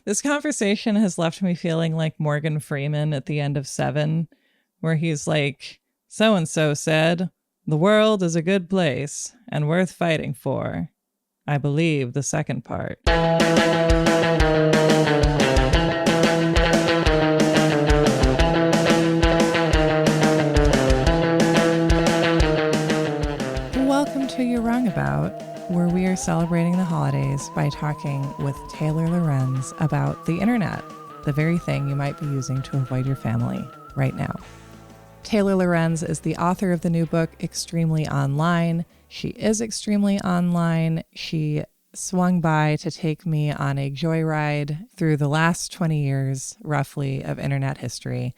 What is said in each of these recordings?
This conversation has left me feeling like Morgan Freeman at the end of Seven, where he's like, so-and-so said, the world is a good place and worth fighting for. I believe the second part. Welcome to You're Wrong About, where we are celebrating the holidays by talking with Taylor Lorenz about the internet, the very thing you might be using to avoid your family right now. Taylor Lorenz is the author of the new book, Extremely Online. She is extremely online. She swung by to take me on a joyride through the last 20 years, roughly, of internet history,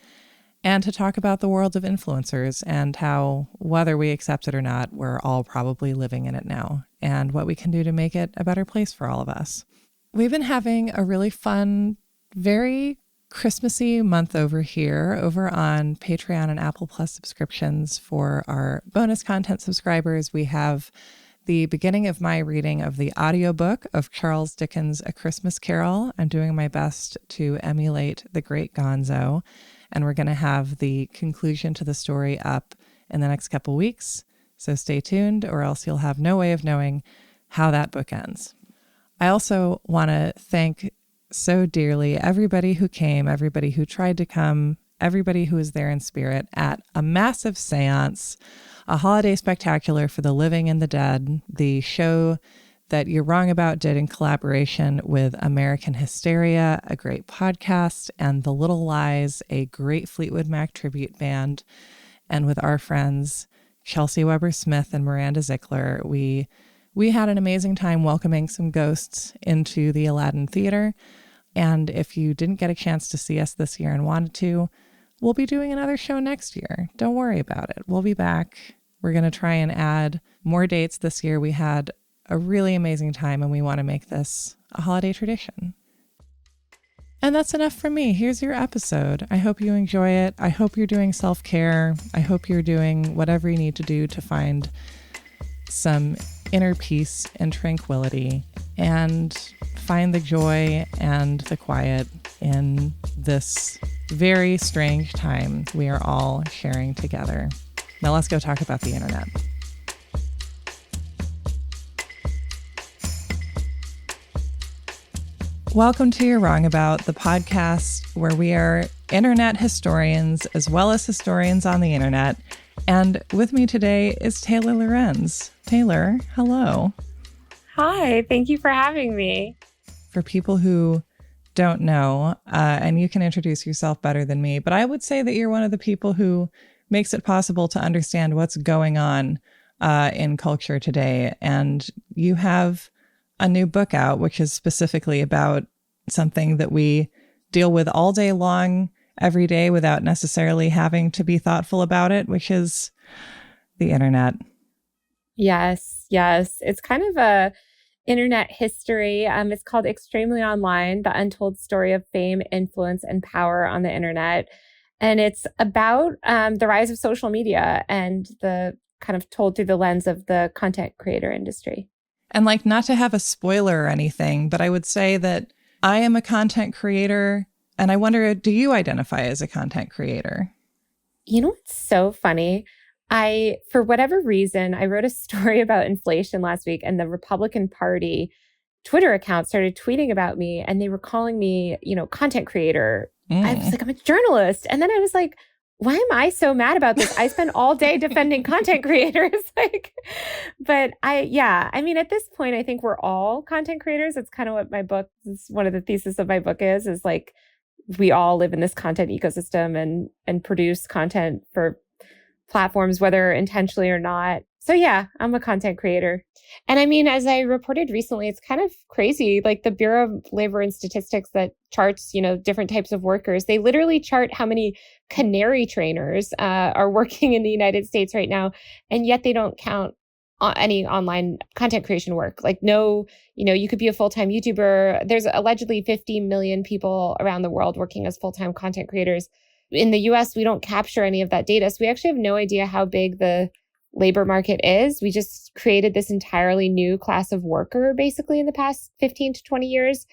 and to talk about the world of influencers and how, whether we accept it or not, we're all probably living in it now, and what we can do to make it a better place for all of us. We've been having a really fun, very Christmassy month over here, over on Patreon and Apple Plus subscriptions. For our bonus content subscribers, we have the beginning of my reading of the audiobook of Charles Dickens' A Christmas Carol. I'm doing my best to emulate the great Gonzo, and we're going to have the conclusion to the story up in the next couple weeks. So stay tuned, or else you'll have no way of knowing how that book ends. I also want to thank so dearly everybody who came, everybody who tried to come, everybody who was there in spirit at a massive seance, a holiday spectacular for the living and the dead, the show that You're Wrong About did in collaboration with American Hysteria, a great podcast, and The Little Lies, a great Fleetwood Mac tribute band, and with our friends Chelsea Weber-Smith and Miranda Zickler. We had an amazing time welcoming some ghosts into the Aladdin Theater. And if you didn't get a chance to see us this year and wanted to, we'll be doing another show next year. Don't worry about it. We'll be back. We're going to try and add more dates this year. We had a really amazing time, and we want to make this a holiday tradition. And that's enough from me. Here's your episode. I hope you enjoy it. I hope you're doing self-care. I hope you're doing whatever you need to do to find some inner peace and tranquility, and find the joy and the quiet in this very strange time we are all sharing together. Now let's go talk about the internet. Welcome to You're Wrong About, the podcast where we are internet historians as well as historians on the internet. And with me today is Taylor Lorenz. Taylor, hello. Hi, thank you for having me. For people who don't know, and you can introduce yourself better than me, but I would say that you're one of the people who makes it possible to understand what's going on in culture today. And you have a new book out, which is specifically about something that we deal with all day long, every day, without necessarily having to be thoughtful about it, which is the internet. Yes. It's kind of a internet history. It's called Extremely Online, The Untold Story of Fame, Influence, and Power on the Internet. And it's about the rise of social media and the kind of told through the lens of the content creator industry. And like, not to have a spoiler or anything, but I would say that I am a content creator. And I wonder, do you identify as a content creator? You know what's so funny? For whatever reason, I wrote a story about inflation last week, and the Republican Party Twitter account started tweeting about me, and they were calling me, content creator. I was like, I'm a journalist. And then I was like, why am I so mad about this? I spend all day defending content creators. But I mean, at this point, I think we're all content creators. It's kind of what my book is. One of the thesis of my book is like, we all live in this content ecosystem and produce content for platforms, whether intentionally or not. So yeah, I'm a content creator. And I mean, as I reported recently, it's kind of crazy. Like the Bureau of Labor and Statistics that charts, different types of workers, they literally chart how many canary trainers are working in the United States right now. And yet they don't count any online content creation work. Like you could be a full-time YouTuber. There's allegedly 50 million people around the world working as full-time content creators. In the US, we don't capture any of that data. So we actually have no idea how big the labor market is. We just created this entirely new class of worker, basically, in the past 15 to 20 years,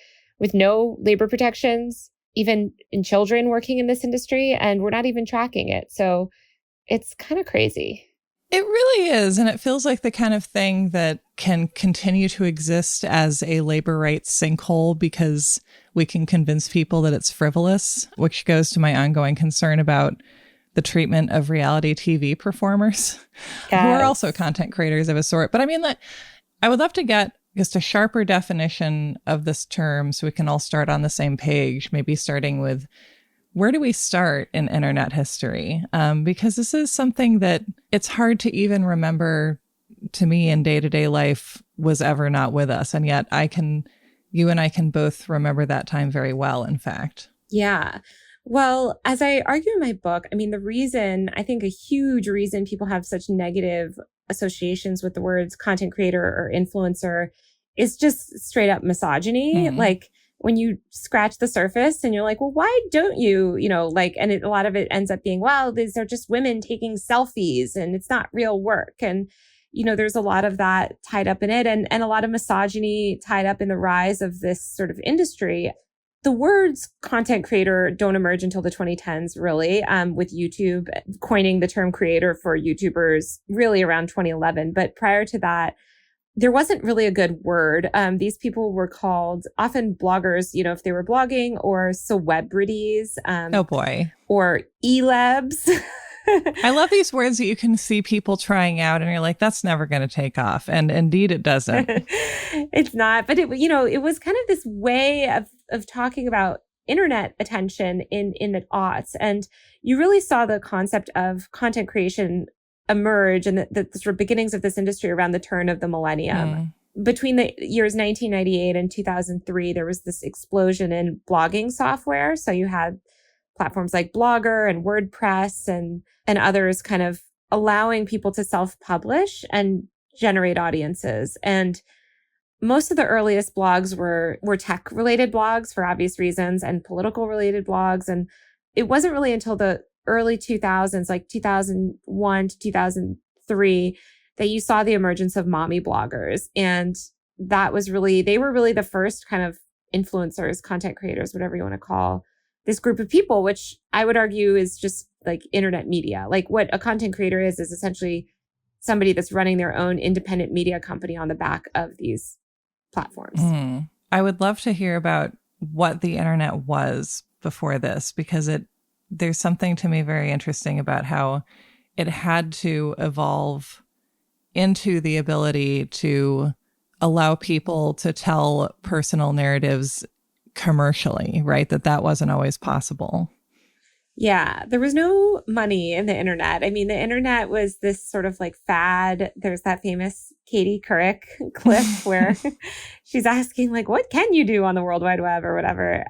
with no labor protections, even in children working in this industry, and we're not even tracking it. So it's kind of crazy. It really is. And it feels like the kind of thing that can continue to exist as a labor rights sinkhole because we can convince people that it's frivolous, which goes to my ongoing concern about the treatment of reality TV performers who are also content creators of a sort. But I mean, I would love to get just a sharper definition of this term so we can all start on the same page, maybe starting with where do we start in internet history? Because this is something that it's hard to even remember to me in day-to-day life was ever not with us. And yet you and I can both remember that time very well, in fact. Yeah. Well, as I argue in my book, I mean, I think a huge reason people have such negative associations with the words content creator or influencer is just straight up misogyny. Like when you scratch the surface and you're like, well, why don't you, and a lot of it ends up being, well, these are just women taking selfies and it's not real work. And, there's a lot of that tied up in it and a lot of misogyny tied up in the rise of this sort of industry. The words content creator don't emerge until the 2010s, really, with YouTube coining the term creator for YouTubers really around 2011. But prior to that, there wasn't really a good word. These people were called often bloggers, if they were blogging, or celebrities. Oh, boy. Or elebs. I love these words that you can see people trying out and you're like, that's never going to take off. And indeed it doesn't. It's not. But it was kind of this way of talking about internet attention in the aughts. And you really saw the concept of content creation emerge and the sort of beginnings of this industry around the turn of the millennium. Between the years 1998 and 2003, there was this explosion in blogging software. So you had platforms like Blogger and WordPress and others kind of allowing people to self-publish and generate audiences. And most of the earliest blogs were tech-related blogs for obvious reasons and political-related blogs. And it wasn't really until the early 2000s, like 2001 to 2003, that you saw the emergence of mommy bloggers. And they were really the first kind of influencers, content creators, whatever you want to call this group of people, which I would argue is just like internet media. Like what a content creator is essentially somebody that's running their own independent media company on the back of these platforms. I would love to hear about what the internet was before this, because there's something to me very interesting about how it had to evolve into the ability to allow people to tell personal narratives commercially, right? That wasn't always possible. Yeah, there was no money in the internet. I mean, the internet was this sort of like fad. There's that famous Katie Couric clip where she's asking like, what can you do on the World Wide Web or whatever?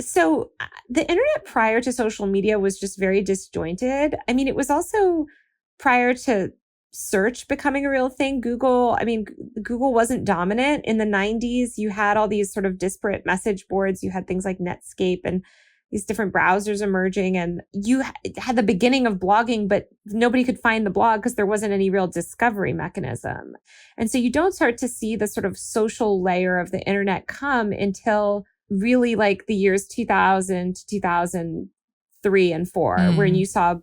So the internet prior to social media was just very disjointed. I mean, it was also prior to search becoming a real thing. Google wasn't dominant. In the 90s, you had all these sort of disparate message boards. You had things like Netscape and these different browsers emerging, and you had the beginning of blogging, but nobody could find the blog because there wasn't any real discovery mechanism. And so you don't start to see the sort of social layer of the internet come until really like the years 2000 to 2003 and 4, where you saw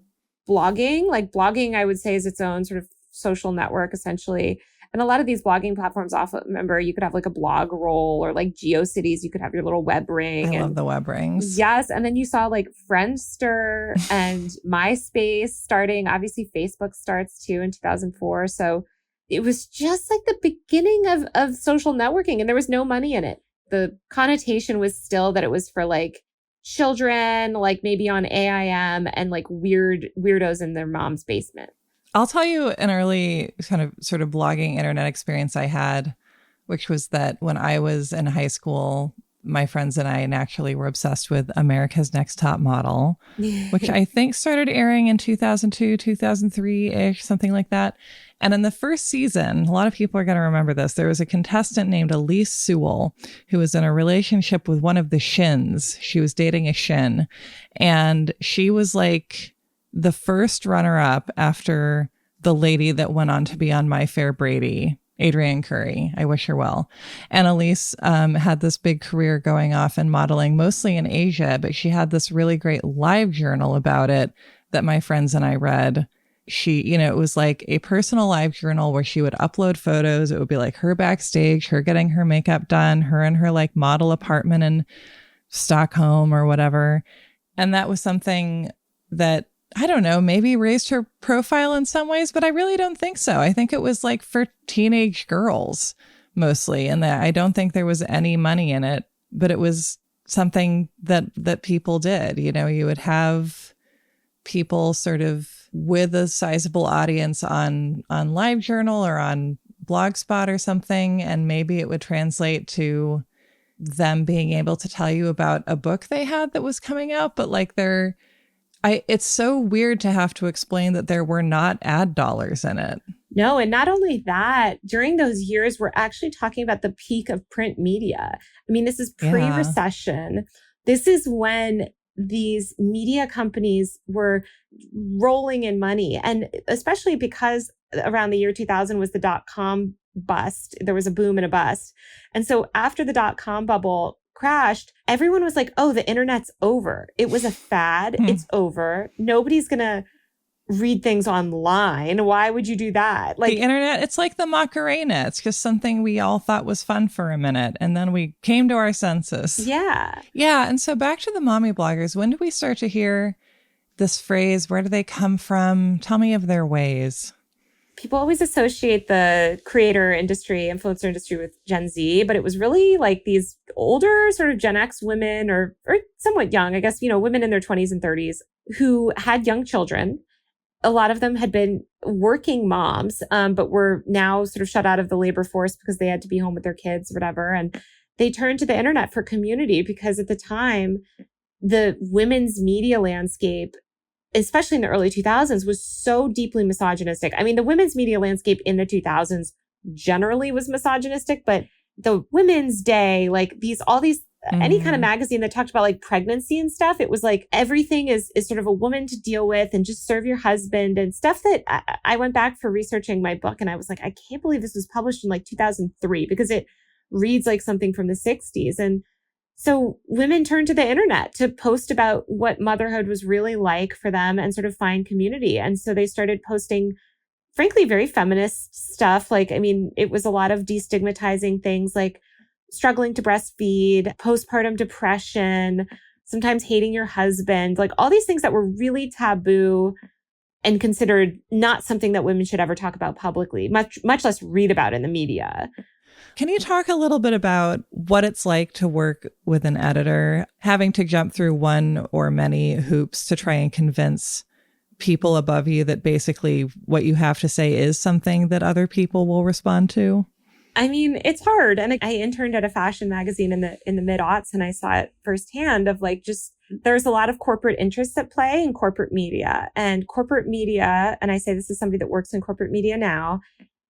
blogging. Like blogging, I would say, is its own sort of social network, essentially. And a lot of these blogging platforms often, remember, you could have like a blog roll, or like GeoCities, you could have your little web ring. I love the web rings. Yes. And then you saw like Friendster and MySpace starting. Obviously, Facebook starts too in 2004. So it was just like the beginning of social networking, and there was no money in it. The connotation was still that it was for like children, like maybe on AIM, and like weirdos in their mom's basement. I'll tell you an early kind of sort of blogging internet experience I had, which was that when I was in high school, my friends and I naturally were obsessed with America's Next Top Model, which I think started airing in 2002, 2003-ish, something like that. And in the first season, a lot of people are going to remember this, there was a contestant named Elise Sewell who was in a relationship with one of the Shins. She was dating a Shin. And she was like the first runner-up after the lady that went on to be on My Fair Brady, Adrienne Curry. I wish her well. Annalise had this big career going off in modeling, mostly in Asia, but she had this really great live journal about it that my friends and I read. She, it was like a personal live journal where she would upload photos. It would be like her backstage, her getting her makeup done, her in her like model apartment in Stockholm or whatever. And that was something that, I don't know, maybe raised her profile in some ways, but I really don't think so. I think it was like for teenage girls mostly, and that I don't think there was any money in it, but it was something that people did. You would have people sort of with a sizable audience on LiveJournal or on Blogspot or something, and maybe it would translate to them being able to tell you about a book they had that was coming out, but like it's so weird to have to explain that there were not ad dollars in it. No, and not only that, during those years, we're actually talking about the peak of print media. I mean, this is pre-recession. Yeah. This is when these media companies were rolling in money. And especially because around the year 2000 was the dot-com bust. There was a boom and a bust. And so after the dot-com bubble crashed, everyone was like, oh, the internet's over. It was a fad. It's over. Nobody's going to read things online. Why would you do that? Like the internet, it's like the Macarena. It's just something we all thought was fun for a minute. And then we came to our senses. Yeah. Yeah. And so back to the mommy bloggers. When did we start to hear this phrase? Where do they come from? Tell me of their ways. People always associate the creator industry, influencer industry with Gen Z, but it was really like these older sort of Gen X women or somewhat young, I guess, women in their 20s and 30s who had young children. A lot of them had been working moms, but were now sort of shut out of the labor force because they had to be home with their kids or whatever. And they turned to the internet for community because at the time, the women's media landscape, especially in the early 2000s, was so deeply misogynistic. I mean, the women's media landscape in the 2000s generally was misogynistic, but the Women's Day, like all these any kind of magazine that talked about like pregnancy and stuff, it was like everything is sort of a woman to deal with and just serve your husband and stuff that I went back for researching my book and I was like, I can't believe this was published in like 2003 because it reads like something from the 60s. And so women turned to the internet to post about what motherhood was really like for them and sort of find community. And so they started posting, frankly, very feminist stuff. Like, I mean, it was a lot of destigmatizing things like struggling to breastfeed, postpartum depression, sometimes hating your husband, like all these things that were really taboo and considered not something that women should ever talk about publicly, much less read about in the media. Can you talk a little bit about what it's like to work with an editor, having to jump through one or many hoops to try and convince people above you that basically what you have to say is something that other people will respond to? I mean, it's hard. And I interned at a fashion magazine in the mid-aughts, and I saw it firsthand of like just there's a lot of corporate interests at play in corporate media. And corporate media, and I say this is somebody that works in corporate media now,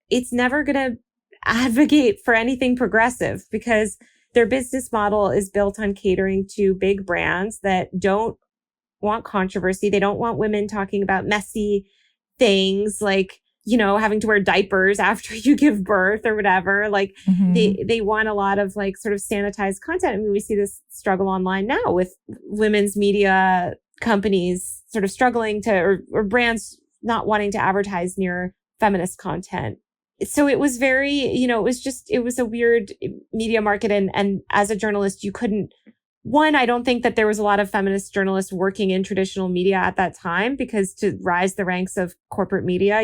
it's never going to advocate for anything progressive because their business model is built on catering to big brands that don't want controversy. They don't want women talking about messy things like, having to wear diapers after you give birth or whatever. Like they want a lot of like sort of sanitized content. I mean, we see this struggle online now with women's media companies sort of struggling to, or brands not wanting to advertise near feminist content. So it was very, it was a weird media market. And as a journalist, you couldn't, I don't think that there was a lot of feminist journalists working in traditional media at that time because to rise the ranks of corporate media,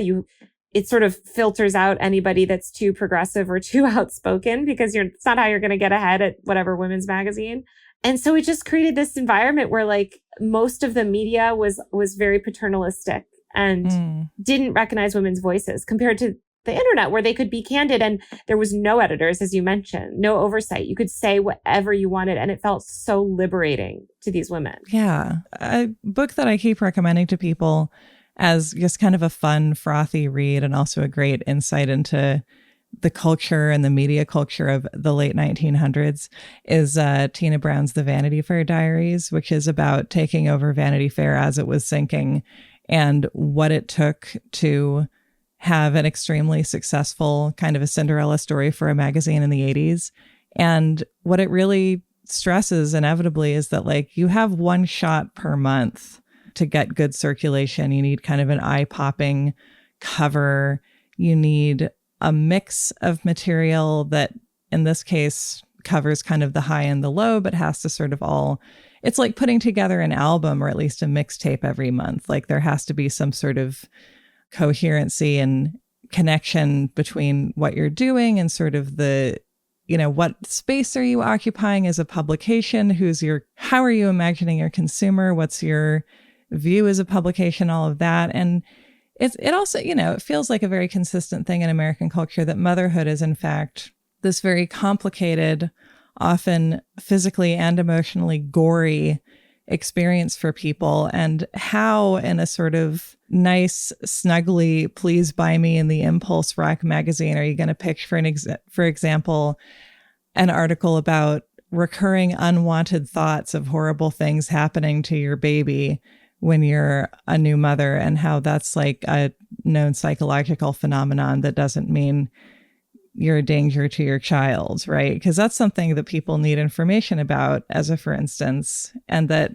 it sort of filters out anybody that's too progressive or too outspoken because it's not how you're going to get ahead at whatever women's magazine. And so it just created this environment where like most of the media was very paternalistic and didn't recognize women's voices compared to the internet where they could be candid and there was no editors, as you mentioned, no oversight. You could say whatever you wanted and it felt so liberating to these women. Yeah. A book that I keep recommending to people as just kind of a fun, frothy read and also a great insight into the culture and the media culture of the late 1900s is Tina Brown's The Vanity Fair Diaries, which is about taking over Vanity Fair as it was sinking and what it took to have an extremely successful kind of a Cinderella story for a magazine in the 80s. And what it really stresses inevitably is that like you have one shot per month to get good circulation. You need kind of an eye-popping cover. You need a mix of material that in this case covers kind of the high and the low, but has to sort of all, it's like putting together an album or at least a mixtape every month. Like there has to be some sort of coherency and connection between what you're doing and sort of the, you know, what space are you occupying as a publication? How are you imagining your consumer? What's your view as a publication? All of that. And it also, you know, it feels like a very consistent thing in American culture that motherhood is in fact this very complicated, often physically and emotionally gory experience for people, and how in a sort of nice, snuggly, please buy me in the Impulse Rock magazine are you going to pick, for example, an article about recurring unwanted thoughts of horrible things happening to your baby when you're a new mother, and how that's like a known psychological phenomenon that doesn't mean you're a danger to your child, right? Because that's something that people need information about, as a for instance, and that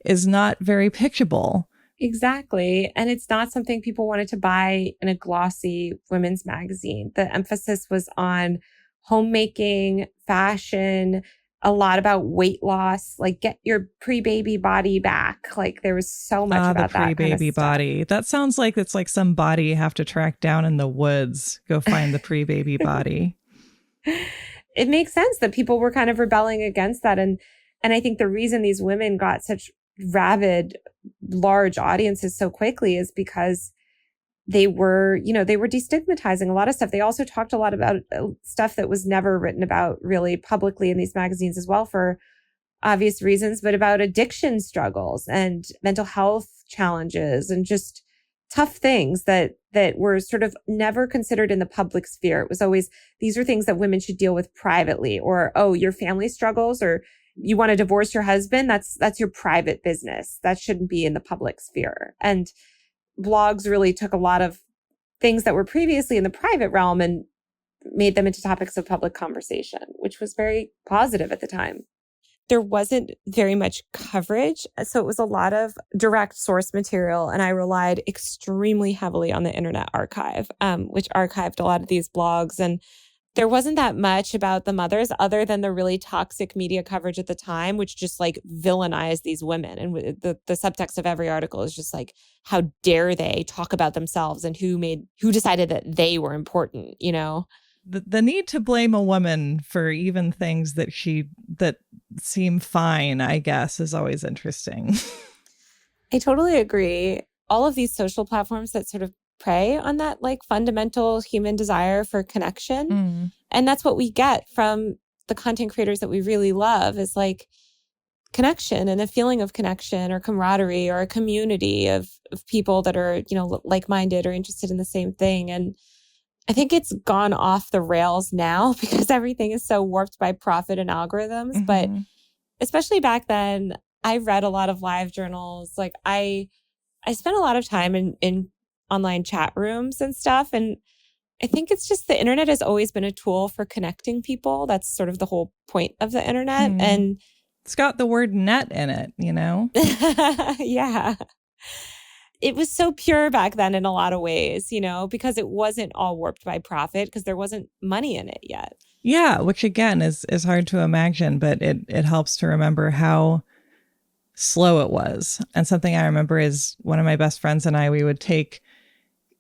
is not very pitchable. Exactly. And it's not something people wanted to buy in a glossy women's magazine. The emphasis was on homemaking, fashion, a lot about weight loss, like get your pre-baby body back. Like there was so much about the pre-baby that kind of body. That sounds like it's like some body you have to track down in the woods. Go find the pre-baby body. It makes sense that people were kind of rebelling against that. And I think the reason these women got such rabid, large audiences so quickly is because they were destigmatizing a lot of stuff. They also talked a lot about stuff that was never written about really publicly in these magazines as well, for obvious reasons, but about addiction struggles and mental health challenges and just tough things that were sort of never considered in the public sphere. It was always, these are things that women should deal with privately, or, oh, your family struggles, or you want to divorce your husband. That's your private business. That shouldn't be in the public sphere. And blogs really took a lot of things that were previously in the private realm and made them into topics of public conversation, which was very positive at the time. There wasn't very much coverage, so it was a lot of direct source material, and I relied extremely heavily on the Internet Archive, which archived a lot of these blogs. And there wasn't that much about the mothers other than the really toxic media coverage at the time, which just like villainized these women. And the subtext of every article is just like, how dare they talk about themselves and who decided that they were important, you know? The need to blame a woman for even things that seem fine, I guess, is always interesting. I totally agree. All of these social platforms that sort of prey on that like fundamental human desire for connection. Mm. And that's what we get from the content creators that we really love, is like connection and a feeling of connection or camaraderie or a community of people that are, you know, like-minded or interested in the same thing. And I think it's gone off the rails now because everything is so warped by profit and algorithms. Mm-hmm. But especially back then, I read a lot of live journals. Like I spent a lot of time in online chat rooms and stuff. And I think it's just the internet has always been a tool for connecting people. That's sort of the whole point of the internet. Mm. And it's got the word net in it, you know? Yeah. It was so pure back then in a lot of ways, you know, because it wasn't all warped by profit because there wasn't money in it yet. Yeah, which again is hard to imagine, but it helps to remember how slow it was. And something I remember is one of my best friends and I, we would take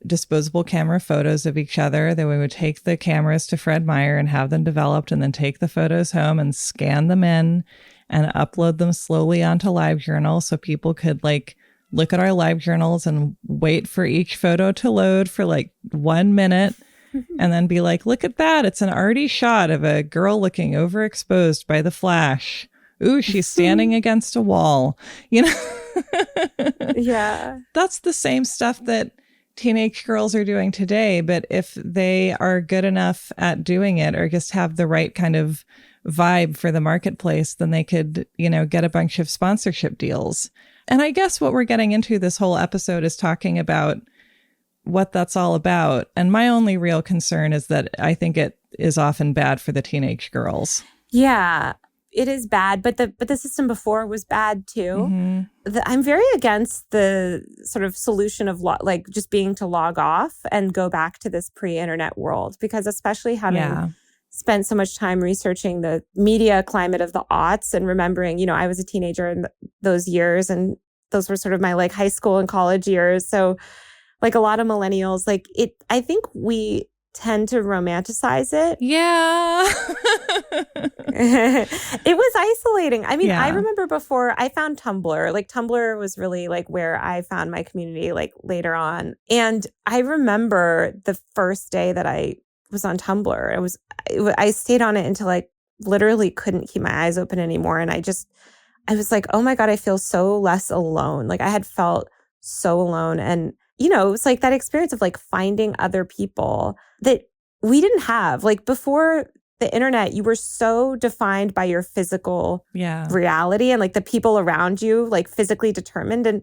disposable camera photos of each other. Then we would take the cameras to Fred Meyer and have them developed, and then take the photos home and scan them in and upload them slowly onto LiveJournal so people could like look at our live journals and wait for each photo to load for like 1 minute and then be like, look at that. It's an arty shot of a girl looking overexposed by the flash. Ooh, she's standing against a wall. You know? Yeah. That's the same stuff that teenage girls are doing today. But if they are good enough at doing it or just have the right kind of vibe for the marketplace, then they could, you know, get a bunch of sponsorship deals. And I guess what we're getting into this whole episode is talking about what that's all about. And my only real concern is that I think it is often bad for the teenage girls. Yeah, it is bad, but the system before was bad too. I'm very against the sort of solution of like just being to log off and go back to this pre-internet world, because especially having spent so much time researching the media climate of the aughts and remembering, you know, I was a teenager in those years, and those were sort of my like high school and college years. So like a lot of millennials, like I think we tend to romanticize it. Yeah. It was isolating. I mean, I remember before I found Tumblr, like Tumblr was really like where I found my community like later on. And I remember the first day that I was on Tumblr, I stayed on it until I literally couldn't keep my eyes open anymore. And I was like, oh my God, I feel so less alone. Like I had felt so alone. And, you know, it was like that experience of like finding other people that we didn't have. Like before the internet, you were so defined by your physical reality and like the people around you, like physically determined. And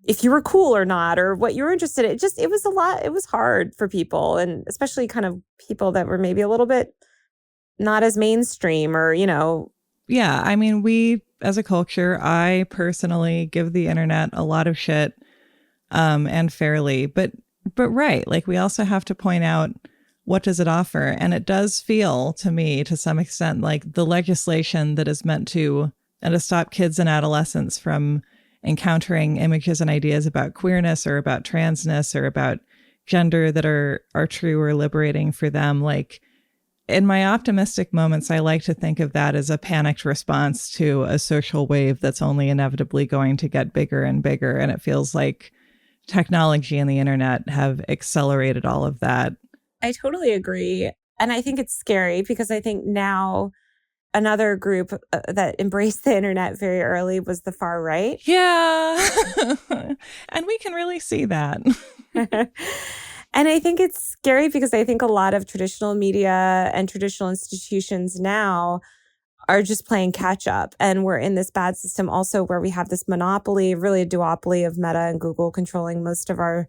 if you were cool or not, or what you were interested in, it was a lot. It was hard for people, and especially kind of people that were maybe a little bit not as mainstream, or, you know. Yeah. I mean, we as a culture, I personally give the internet a lot of shit, and fairly, but right. Like we also have to point out, what does it offer? And it does feel to me to some extent like the legislation that is meant to stop kids and adolescents from encountering images and ideas about queerness or about transness or about gender that are true or liberating for them. Like in my optimistic moments, I like to think of that as a panicked response to a social wave that's only inevitably going to get bigger and bigger. And it feels like technology and the internet have accelerated all of that. I totally agree. And I think it's scary because I think now another group that embraced the internet very early was the far right. Yeah. And we can really see that. And I think it's scary because I think a lot of traditional media and traditional institutions now are just playing catch up. And we're in this bad system also where we have this monopoly, really a duopoly of Meta and Google controlling most of our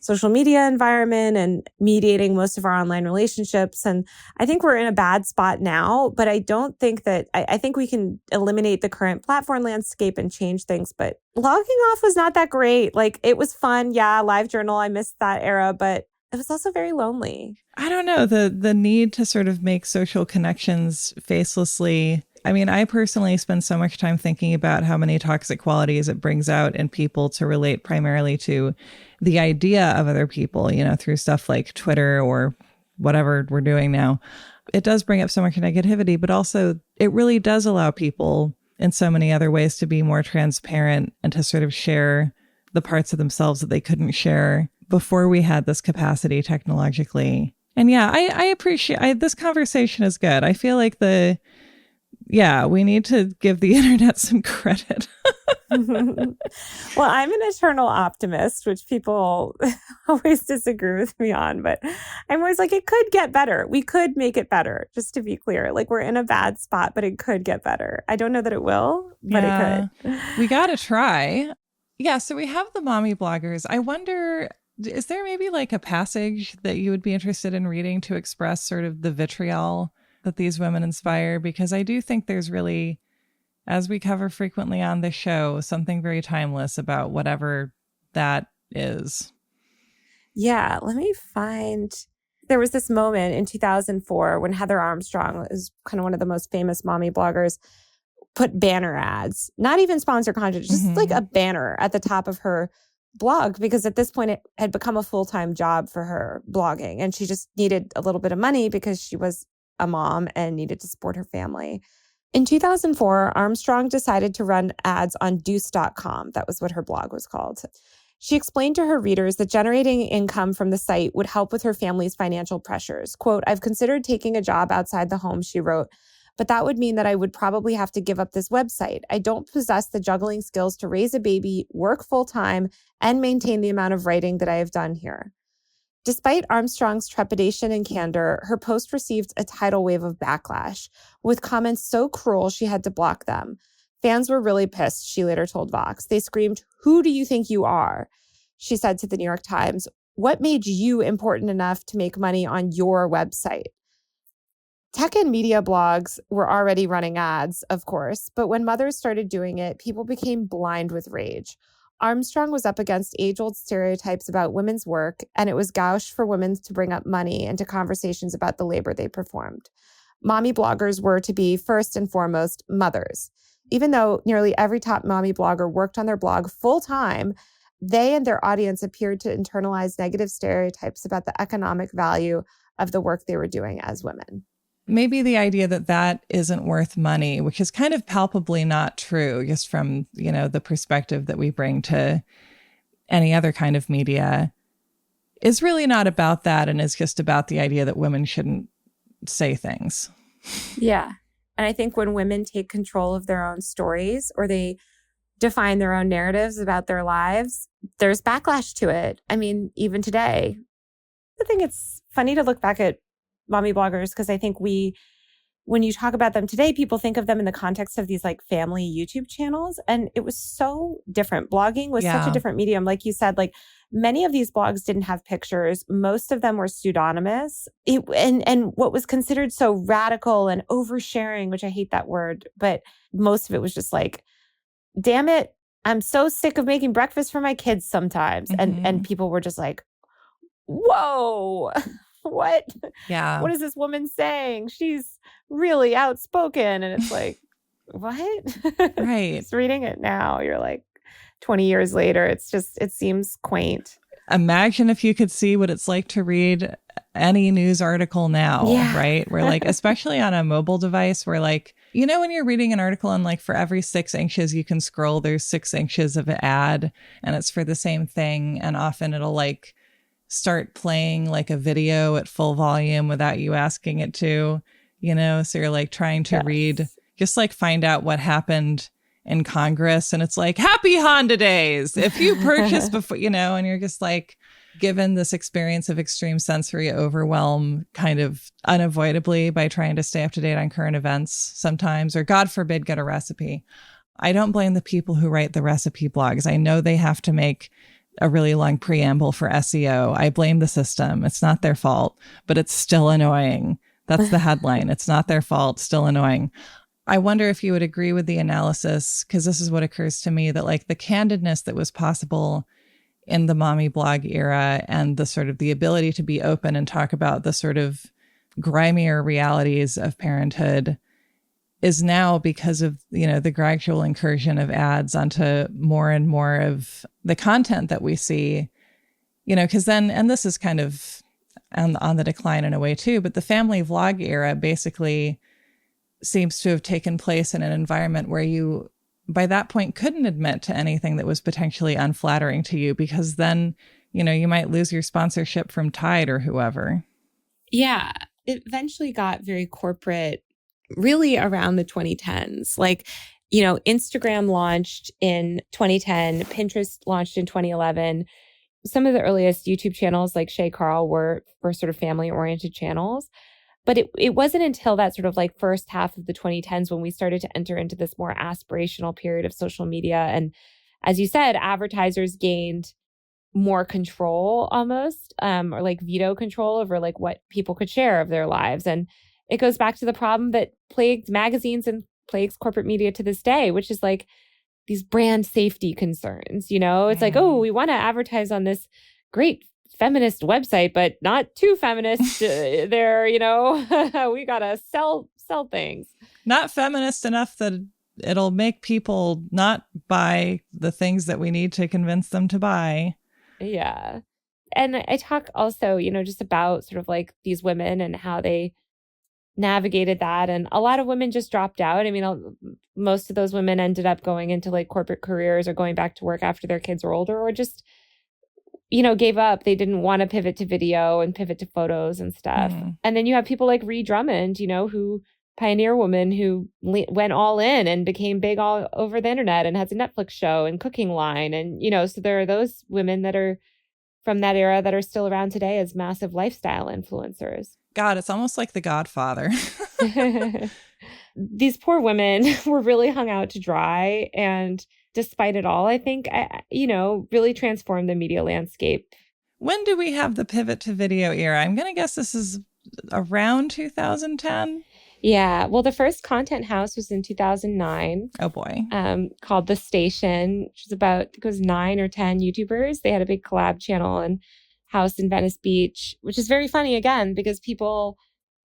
social media environment and mediating most of our online relationships. And I think we're in a bad spot now, but I don't think that, I think we can eliminate the current platform landscape and change things. But logging off was not that great. Like it was fun. Yeah. LiveJournal, I missed that era, but it was also very lonely. I don't know, the need to sort of make social connections facelessly. I mean, I personally spend so much time thinking about how many toxic qualities it brings out in people to relate primarily to the idea of other people, you know, through stuff like Twitter or whatever we're doing now. It does bring up so much negativity, but also it really does allow people in so many other ways to be more transparent and to sort of share the parts of themselves that they couldn't share before we had this capacity technologically. And yeah, I appreciate this conversation is good. I feel like we need to give the internet some credit. Well, I'm an eternal optimist, which people always disagree with me on, but I'm always like, it could get better. We could make it better, just to be clear. Like we're in a bad spot, but it could get better. I don't know that it will, but it could. We got to try. Yeah, so we have the mommy bloggers. I wonder, is there maybe like a passage that you would be interested in reading to express sort of the vitriol that these women inspire? Because I do think there's really, as we cover frequently on this show, something very timeless about whatever that is. Yeah, let me find. There was this moment in 2004 when Heather Armstrong is kind of one of the most famous mommy bloggers, put banner ads, not even sponsored content, just like a banner at the top of her blog, because at this point it had become a full-time job for her blogging. And she just needed a little bit of money because she was a mom and needed to support her family. In 2004, Armstrong decided to run ads on Deuce.com. That was what her blog was called. She explained to her readers that generating income from the site would help with her family's financial pressures. Quote, "I've considered taking a job outside the home," she wrote, "but that would mean that I would probably have to give up this website. I don't possess the juggling skills to raise a baby, work full-time, and maintain the amount of writing that I have done here." Despite Armstrong's trepidation and candor, her post received a tidal wave of backlash, with comments so cruel she had to block them. Fans were really pissed, she later told Vox. They screamed, "Who do you think you are?" She said to the New York Times, what made you important enough to make money on your website? Tech and media blogs were already running ads, of course, but when mothers started doing it, people became blind with rage. Armstrong was up against age-old stereotypes about women's work, and it was gauche for women to bring up money into conversations about the labor they performed. Mommy bloggers were to be, first and foremost, mothers. Even though nearly every top mommy blogger worked on their blog full-time, they and their audience appeared to internalize negative stereotypes about the economic value of the work they were doing as women. Maybe the idea that that isn't worth money, which is kind of palpably not true, just from, the perspective that we bring to any other kind of media, is really not about that, and is just about the idea that women shouldn't say things. Yeah. And I think when women take control of their own stories, or they define their own narratives about their lives, there's backlash to it. I mean, even today, I think it's funny to look back at mommy bloggers, because I think when you talk about them today, people think of them in the context of these like family YouTube channels. And it was so different. Blogging was such a different medium. Like you said, like many of these blogs didn't have pictures. Most of them were pseudonymous. And what was considered so radical and oversharing, which I hate that word, but most of it was just like, damn it, I'm so sick of making breakfast for my kids sometimes. Mm-hmm. And people were just like, whoa. What? Yeah. What is this woman saying? She's really outspoken. And it's like, what? Right. Just reading it now, you're like 20 years later, it seems quaint. Imagine if you could see what it's like to read any news article now, right? Where like, especially on a mobile device, where like, when you're reading an article and like for every 6 inches you can scroll, there's 6 inches of an ad, and it's for the same thing. And often it'll like start playing like a video at full volume without you asking it to, so you're like trying to read, just like find out what happened in Congress, and it's like, happy Honda days if you purchase before, and you're just like given this experience of extreme sensory overwhelm kind of unavoidably by trying to stay up to date on current events sometimes, or God forbid, get a recipe. I don't blame the people who write the recipe blogs. I know they have to make a really long preamble for SEO. I blame the system. It's not their fault, but it's still annoying. That's the headline. It's not their fault, still annoying. I wonder if you would agree with the analysis, because this is what occurs to me, that like the candidness that was possible in the mommy blog era, and the sort of the ability to be open and talk about the sort of grimier realities of parenthood, is now because of, the gradual incursion of ads onto more and more of the content that we see, because then, and this is kind of on the decline in a way too, but the family vlog era basically seems to have taken place in an environment where you, by that point, couldn't admit to anything that was potentially unflattering to you, because then, you might lose your sponsorship from Tide or whoever. Yeah. It eventually got very corporate, really around the 2010s. Like, Instagram launched in 2010, Pinterest launched in 2011. Some of the earliest YouTube channels like Shay Carl were sort of family-oriented channels. But it wasn't until that sort of like first half of the 2010s when we started to enter into this more aspirational period of social media. And as you said, advertisers gained more control almost, or like veto control over like what people could share of their lives. And it goes back to the problem that plagued magazines and plagues corporate media to this day, which is like these brand safety concerns. It's like, oh, we want to advertise on this great feminist website, but not too feminist there, we got to sell things. Not feminist enough that it'll make people not buy the things that we need to convince them to buy. Yeah. And I talk also, just about sort of like these women and how they navigated that. And a lot of women just dropped out. I mean, most of those women ended up going into like corporate careers or going back to work after their kids were older, or just, gave up. They didn't want to pivot to video and pivot to photos and stuff. And then you have people like Ree Drummond, who pioneer woman who went all in and became big all over the internet and has a Netflix show and cooking line. And, so there are those women that are from that era that are still around today as massive lifestyle influencers. God, it's almost like The Godfather. These poor women were really hung out to dry. And despite it all, I think, really transformed the media landscape. When do we have the pivot to video era? I'm going to guess this is around 2010. Yeah. Well, the first content house was in 2009. Oh, boy. Called The Station, which was about, I think it was 9 or 10 YouTubers. They had a big collab channel and house in Venice Beach, which is very funny again, because people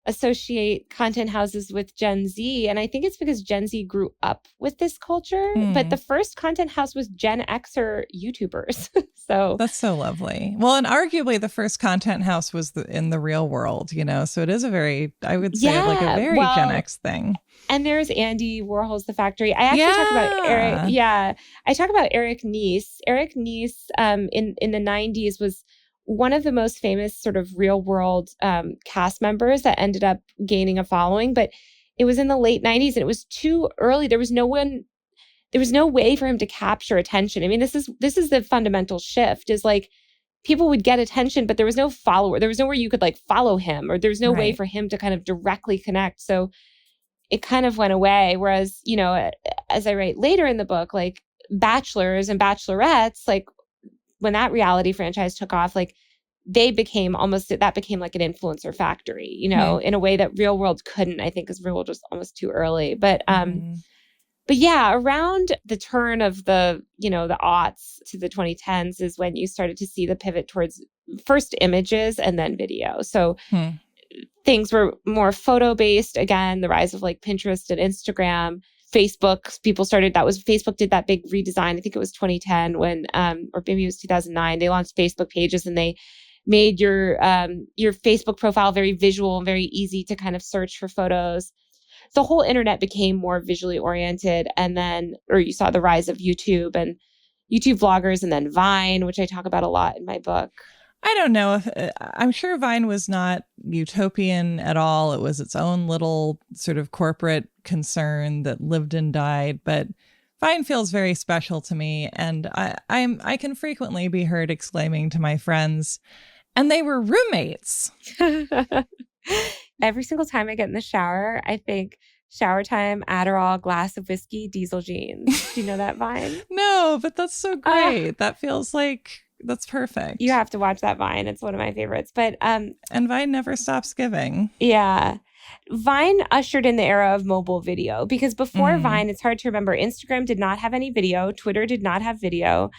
associate content houses with Gen Z. And I think it's because Gen Z grew up with this culture. But the first content house was Gen Xer YouTubers. So that's so lovely. Well, and arguably the first content house was in the real world, you know, so it is a very, I would say, like a very Gen X thing. And there's Andy Warhol's The Factory. I actually talk about Eric. Yeah. I talk about Eric Nies. Eric Nies in the 90s was one of the most famous sort of real world cast members that ended up gaining a following. But it was in the late 90s and it was too early. There was no way for him to capture attention. I mean, this is the fundamental shift, is like people would get attention, but there was no follower. There was nowhere you could like follow him, or there's no way for him to kind of directly connect. So it kind of went away. Whereas, you know, as I write later in the book, like bachelors and bachelorettes, like when that reality franchise took off, like that became like an influencer factory, you know, in a way that real world couldn't, I think, because real world was almost too early. But yeah, around the turn of the aughts to the 2010s is when you started to see the pivot towards first images and then video. So things were more photo based. Again, the rise of like Pinterest and Instagram. Facebook, Facebook did that big redesign. I think it was 2010 when, or maybe it was 2009. They launched Facebook pages and they made your Facebook profile very visual and very easy to kind of search for photos. The whole internet became more visually oriented. And then, or you saw the rise of YouTube and YouTube vloggers, and then Vine, which I talk about a lot in my book. I don't know if I'm sure Vine was not utopian at all. It was its own little sort of corporate concern that lived and died. But Vine feels very special to me. And I can frequently be heard exclaiming to my friends, and they were roommates. Every single time I get in the shower, I think shower time, Adderall, glass of whiskey, diesel jeans. Do you know that Vine? No, but that's so great. That feels like... That's perfect. You have to watch that Vine. It's one of my favorites. But and Vine never stops giving. Yeah. Vine ushered in the era of mobile video, because before Vine, it's hard to remember, Instagram did not have any video. Twitter did not have video.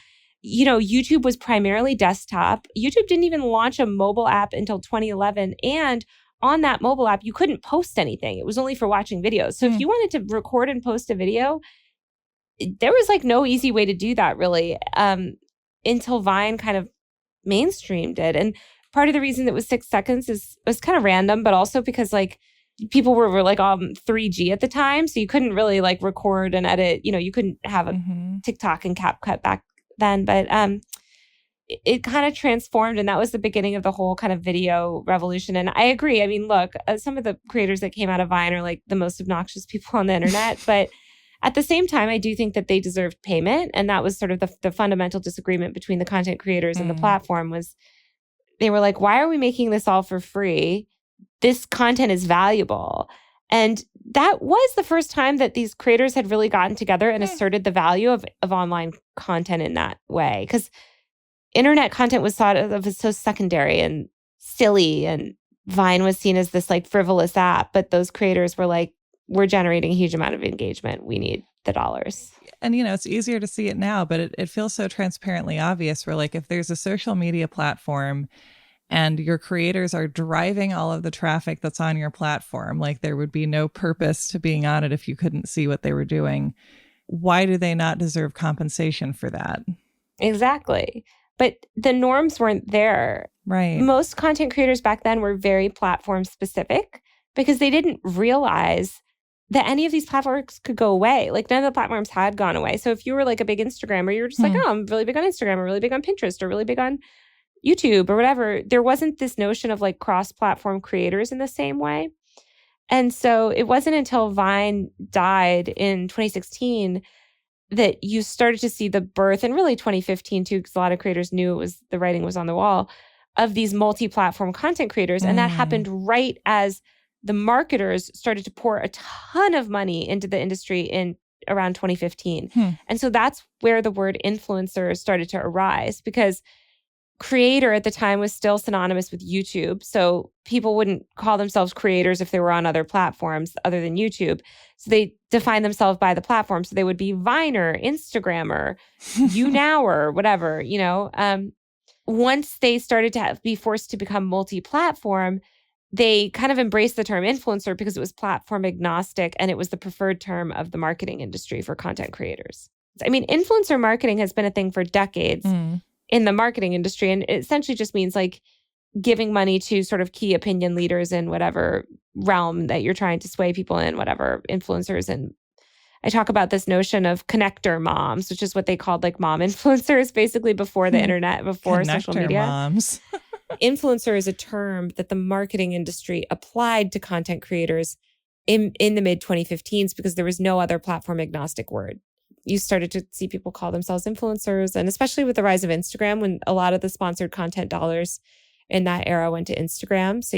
You know, YouTube was primarily desktop. YouTube didn't even launch a mobile app until 2011. And on that mobile app, you couldn't post anything. It was only for watching videos. So if you wanted to record and post a video, there was like no easy way to do that, really. Until Vine kind of mainstreamed it. And part of the reason it was 6 seconds was kind of random, but also because like people were like on 3G at the time. So you couldn't really like record and edit, you know, you couldn't have a TikTok and CapCut back then. But it kind of transformed, and that was the beginning of the whole kind of video revolution. And I agree. I mean, look, some of the creators that came out of Vine are like the most obnoxious people on the internet, but at the same time, I do think that they deserved payment. And that was sort of the fundamental disagreement between the content creators and the platform. Was they were like, why are we making this all for free? This content is valuable. And that was the first time that these creators had really gotten together and asserted the value of online content in that way. Because internet content was thought of as so secondary and silly, and Vine was seen as this like frivolous app. But those creators were like, we're generating a huge amount of engagement. We need the dollars. And, you know, it's easier to see it now, but it feels so transparently obvious where like if there's a social media platform and your creators are driving all of the traffic that's on your platform, like there would be no purpose to being on it if you couldn't see what they were doing. Why do they not deserve compensation for that? Exactly. But the norms weren't there. Right. Most content creators back then were very platform specific because they didn't realize that any of these platforms could go away. Like none of the platforms had gone away. So if you were like a big Instagrammer, you're just like, oh, I'm really big on Instagram, or really big on Pinterest, or really big on YouTube or whatever. There wasn't this notion of like cross-platform creators in the same way. And so it wasn't until Vine died in 2016 that you started to see the birth, and really 2015 too, because a lot of creators knew the writing was on the wall, of these multi-platform content creators. And that happened right as the marketers started to pour a ton of money into the industry in around 2015. And so that's where the word influencer started to arise, because creator at the time was still synonymous with YouTube. So people wouldn't call themselves creators if they were on other platforms other than YouTube. So they define themselves by the platform. So they would be Viner, Instagrammer, YouNower, whatever, once they started to be forced to become multi-platform, they kind of embraced the term influencer because it was platform agnostic and it was the preferred term of the marketing industry for content creators. I mean, influencer marketing has been a thing for decades in the marketing industry. And it essentially just means like giving money to sort of key opinion leaders in whatever realm that you're trying to sway people in, whatever influencers. And I talk about this notion of connector moms, which is what they called like mom influencers, basically before the internet, before social media. Moms. Influencer is a term that the marketing industry applied to content creators in the mid 2015s because there was no other platform agnostic word. You started to see people call themselves influencers, and especially with the rise of Instagram, when a lot of the sponsored content dollars in that era went to Instagram. So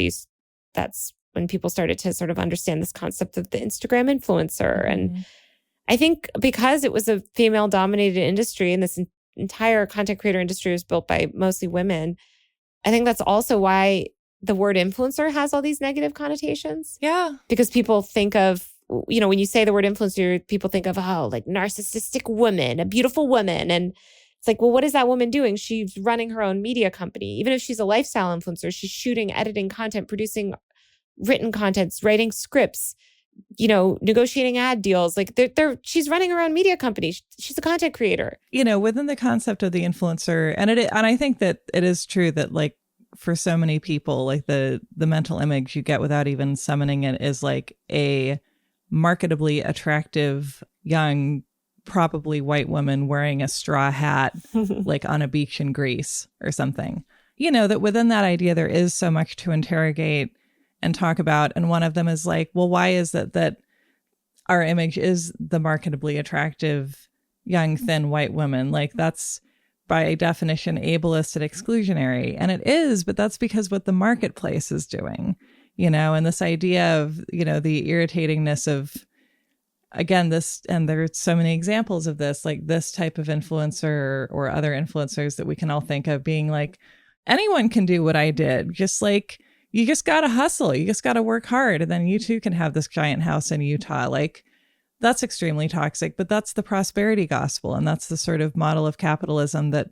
that's when people started to sort of understand this concept of the Instagram influencer. And I think because it was a female dominated industry and this entire content creator industry was built by mostly women, I think that's also why the word influencer has all these negative connotations. Yeah. Because people think of, when you say the word influencer, people think of, like narcissistic woman, a beautiful woman. And it's like, well, what is that woman doing? She's running her own media company. Even if she's a lifestyle influencer, she's shooting, editing content, producing written contents, writing scripts, negotiating ad deals. Like she's running her own media company. She's a content creator. Within the concept of the influencer, and I think that it is true that like for so many people, like the mental image you get without even summoning it is like a marketably attractive, young, probably white woman wearing a straw hat, like on a beach in Greece or something. That within that idea, there is so much to interrogate and talk about. And one of them is like, well, why is it that our image is the marketably attractive, young, thin white woman? Like that's by definition ableist and exclusionary. And it is, but that's because what the marketplace is doing, and this idea of, the irritatingness of, again, this, and there's so many examples of this, like this type of influencer or other influencers that we can all think of being like, anyone can do what I did. Just like, you just got to hustle. You just got to work hard. And then you too can have this giant house in Utah. Like that's extremely toxic, but that's the prosperity gospel. And that's the sort of model of capitalism that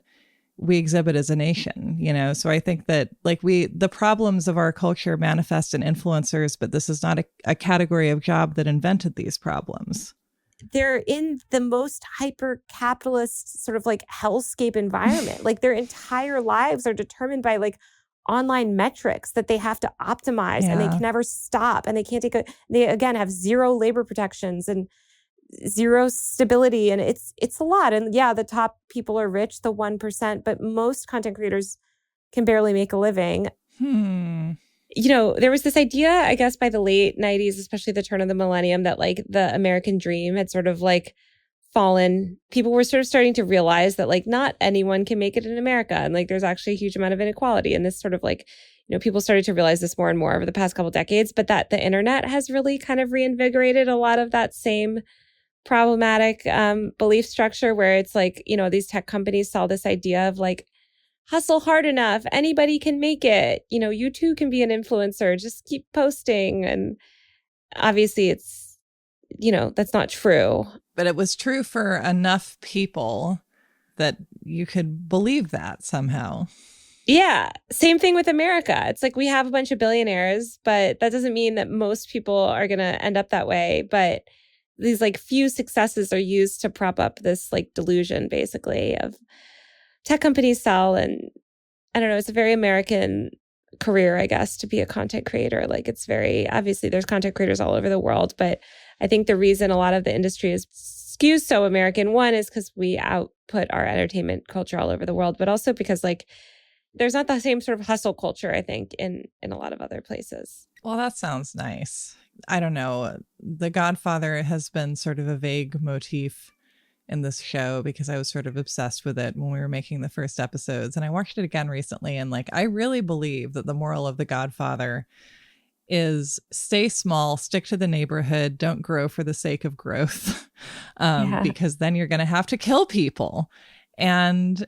we exhibit as a nation, So I think that like the problems of our culture manifest in influencers, but this is not a category of job that invented these problems. They're in the most hyper capitalist sort of like hellscape environment. Like their entire lives are determined by like online metrics that they have to optimize and they can never stop and they can't they again have zero labor protections and zero stability. And it's a lot. And yeah, the top people are rich, the 1%, but most content creators can barely make a living. There was this idea, I guess, by the late 90s, especially the turn of the millennium, that like the American dream had sort of like fallen. People were sort of starting to realize that like not anyone can make it in America. And like there's actually a huge amount of inequality. And this sort of like, people started to realize this more and more over the past couple decades, but that the internet has really kind of reinvigorated a lot of that same problematic belief structure where it's like, these tech companies sell this idea of like, hustle hard enough, anybody can make it. You too can be an influencer, just keep posting. And obviously it's, that's not true. But it was true for enough people that you could believe that somehow. Yeah. Same thing with America. It's like we have a bunch of billionaires, but that doesn't mean that most people are going to end up that way. But these like few successes are used to prop up this like delusion basically of tech companies sell. And I don't know, it's a very American career, I guess, to be a content creator. Like it's very, obviously there's content creators all over the world, but I think the reason a lot of the industry is skews so American, one is because we output our entertainment culture all over the world, but also because like there's not the same sort of hustle culture, I think, in a lot of other places. Well, that sounds nice. I don't know. The Godfather has been sort of a vague motif in this show because I was sort of obsessed with it when we were making the first episodes. And I watched it again recently. And like, I really believe that the moral of The Godfather is stay small, stick to the neighborhood, don't grow for the sake of growth, because then you're going to have to kill people. And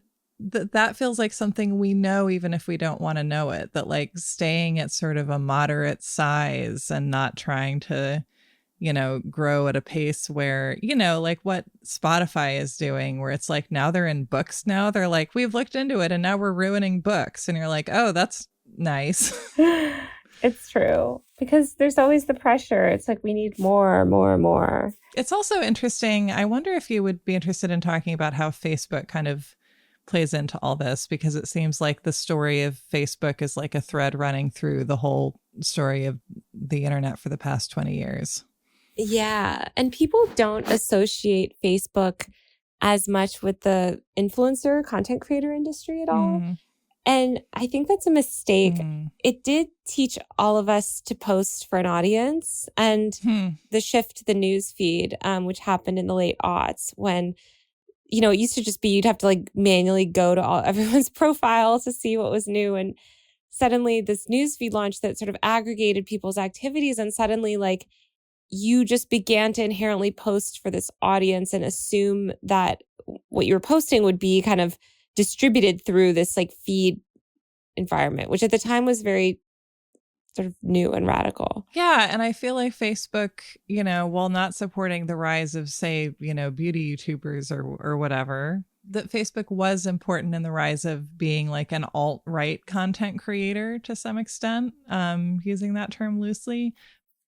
that feels like something we know, even if we don't want to know it, that like staying at sort of a moderate size and not trying to, grow at a pace where, like what Spotify is doing, where it's like now they're in books now. They're like, we've looked into it and now we're ruining books. And you're like, oh, that's nice. It's true, because there's always the pressure. It's like we need more, more, more. It's also interesting. I wonder if you would be interested in talking about how Facebook kind of plays into all this, because it seems like the story of Facebook is like a thread running through the whole story of the internet for the past 20 years. Yeah. And people don't associate Facebook as much with the influencer content creator industry at all. And I think that's a mistake. It did teach all of us to post for an audience, and the shift to the news feed, which happened in the late aughts when, it used to just be you'd have to like manually go to everyone's profile to see what was new. And suddenly this news feed launched that sort of aggregated people's activities. And suddenly like you just began to inherently post for this audience and assume that what you were posting would be kind of distributed through this like feed environment, which at the time was very sort of new and radical. Yeah. And I feel like Facebook, while not supporting the rise of, say, beauty YouTubers or whatever, that Facebook was important in the rise of being like an alt-right content creator to some extent, using that term loosely.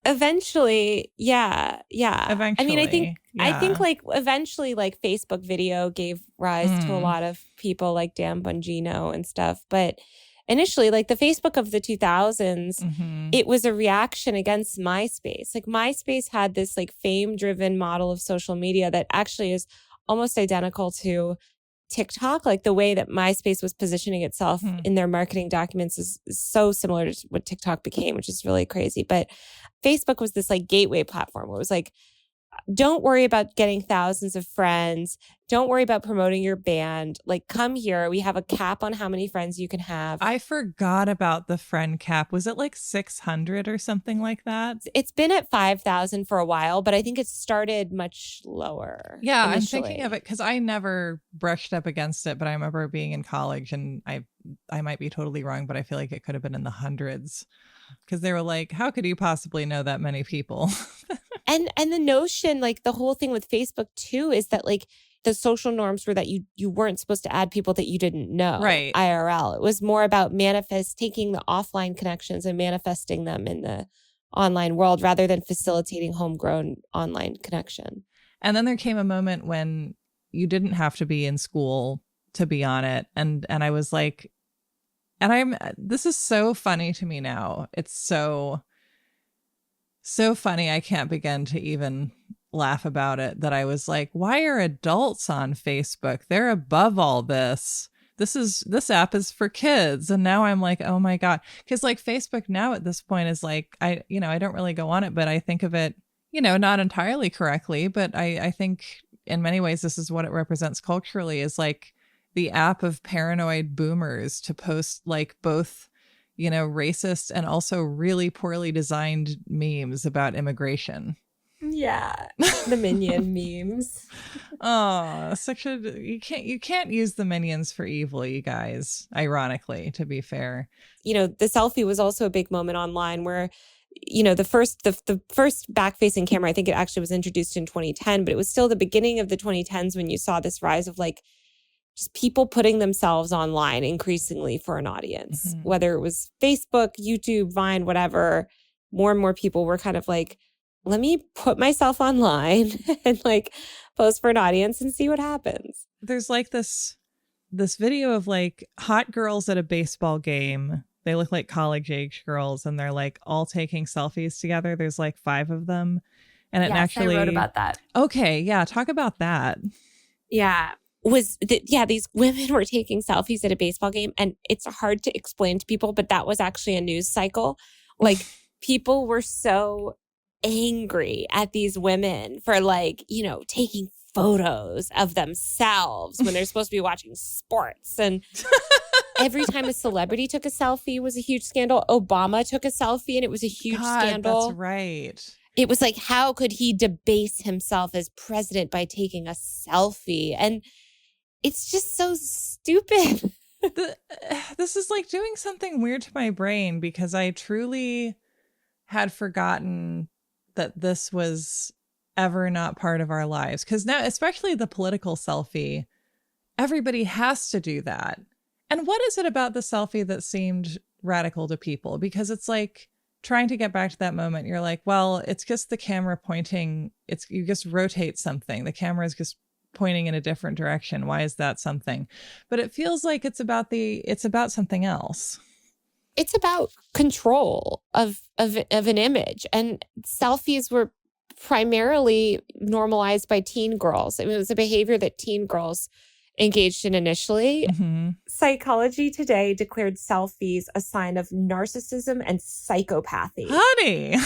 Eventually, yeah. Eventually, I mean, I think like eventually like Facebook video gave rise to a lot of people like Dan Bongino and stuff. But initially, like the Facebook of the 2000s, it was a reaction against MySpace. Like MySpace had this like fame-driven model of social media that actually is almost identical to TikTok. Like the way that MySpace was positioning itself in their marketing documents is so similar to what TikTok became, which is really crazy. But Facebook was this like gateway platform where it was like, don't worry about getting thousands of friends. Don't worry about promoting your band. Like, come here. We have a cap on how many friends you can have. I forgot about the friend cap. Was it like 600 or something like that? It's been at 5,000 for a while, but I think it started much lower. Yeah, initially. I'm thinking of it because I never brushed up against it, but I remember being in college, and I might be totally wrong, but I feel like it could have been in the hundreds, because they were like, how could you possibly know that many people? And the notion, like the whole thing with Facebook too, is that like the social norms were that you weren't supposed to add people that you didn't know. Right. IRL. It was more about taking the offline connections and manifesting them in the online world rather than facilitating homegrown online connection. And then there came a moment when you didn't have to be in school to be on it. And I was like, this is so funny to me now. It's so funny. I can't begin to even laugh about it, that I was like, why are adults on Facebook? They're above all this. This app is for kids. And now I'm like, oh my God. Because like Facebook now at this point is like, I don't really go on it, but I think of it, not entirely correctly, but I think in many ways this is what it represents culturally, is like the app of paranoid boomers to post like both racist and also really poorly designed memes about immigration. Yeah, the minion memes. Oh, you can't use the minions for evil, you guys. Ironically, to be fair, the selfie was also a big moment online where, the first back-facing camera, I think it actually was introduced in 2010, but it was still the beginning of the 2010s when you saw this rise of like just people putting themselves online increasingly for an audience, whether it was Facebook, YouTube, Vine, whatever. More and more people were kind of like, let me put myself online and like post for an audience and see what happens. There's like this video of like hot girls at a baseball game. They look like college age girls, and they're like all taking selfies together. There's like 5 of them. And I wrote about that. Okay. Yeah. Talk about that. Yeah. These women were taking selfies at a baseball game, and it's hard to explain to people, but that was actually a news cycle. Like people were so angry at these women for like, taking photos of themselves when they're supposed to be watching sports. And every time a celebrity took a selfie was a huge scandal. Obama took a selfie and it was a huge scandal. That's right. It was like, how could he debase himself as president by taking a selfie? And it's just so stupid. This is like doing something weird to my brain because I truly had forgotten that this was ever not part of our lives. Because now, especially the political selfie, everybody has to do that. And what is it about the selfie that seemed radical to people? Because it's like trying to get back to that moment. You're like, well, it's just the camera pointing. You just rotate something. The camera is just pointing in a different direction. Why is that something? But it feels like it's about something else. It's about control of an image. And selfies were primarily normalized by teen girls. It was a behavior that teen girls engaged in initially. Mm-hmm. Psychology Today declared selfies a sign of narcissism and psychopathy. Honey!